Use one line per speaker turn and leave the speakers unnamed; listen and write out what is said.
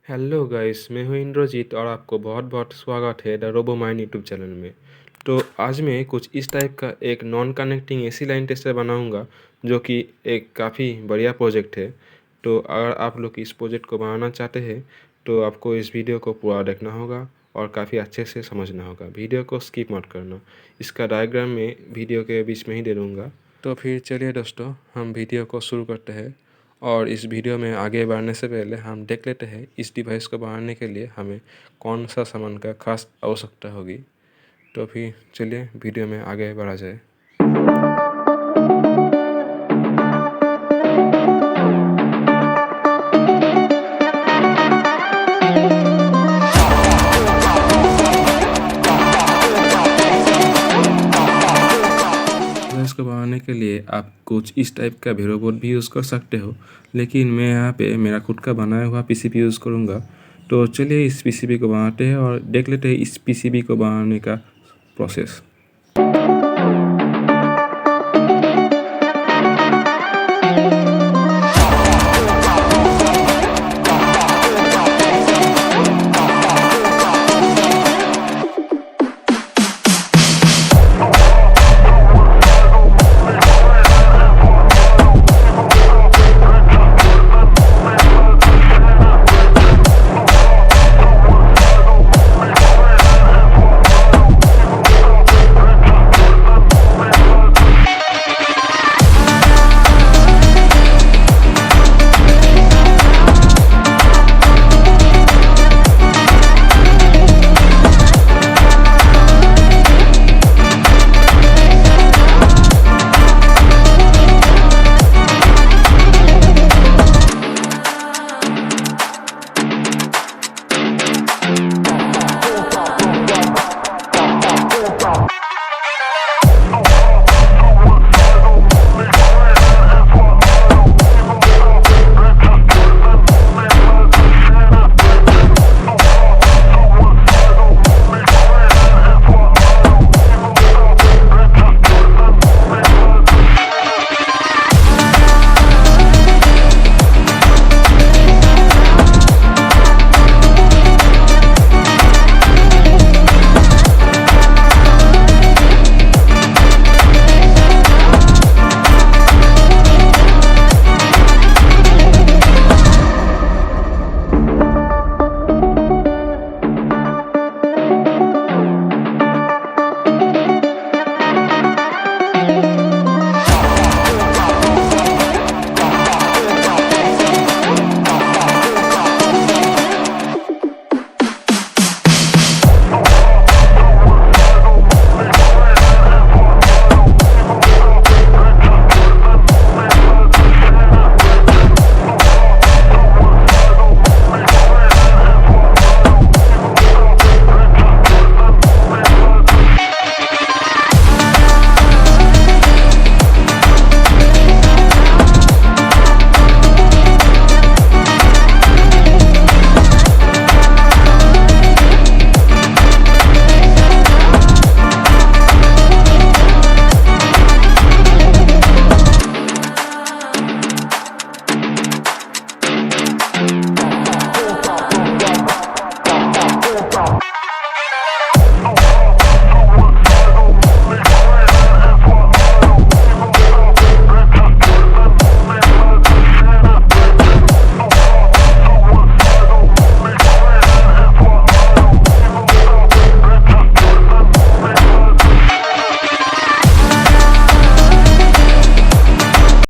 Hello guys, मैं हूं इंद्रजीत और आपको बहुत बहुत स्वागत है द रोबोमाइंड यूट्यूब चैनल में। तो आज मैं कुछ इस टाइप का एक non connecting AC line tester बनाऊंगा, जो कि एक काफ़ी बढ़िया प्रोजेक्ट है। तो अगर आप लोग इस प्रोजेक्ट को बनाना चाहते हैं तो आपको इस वीडियो को पूरा देखना होगा और काफ़ी अच्छे से समझना होगा। वीडियो को स्किप मत करना। इसका डायग्राम मैं वीडियो के बीच में ही दे दूँगा। तो फिर चलिए दोस्तों, हम वीडियो को शुरू करते हैं। और इस वीडियो में आगे बढ़ने से पहले हम देख लेते हैं इस डिवाइस को बनाने के लिए हमें कौन सा सामान का खास आवश्यकता होगी। तो फिर चलिए वीडियो में आगे बढ़ा जाए। डिवाइस को बनाने के लिए आप कुछ इस टाइप का वेरो बोर्ड भी यूज़ कर सकते हो, लेकिन मैं यहाँ पे मेरा खुद का बनाया हुआ पीसीबी यूज़ करूँगा। तो चलिए इस पीसीबी को बनाते हैं और देख लेते हैं इस पीसीबी को बनाने का प्रोसेस।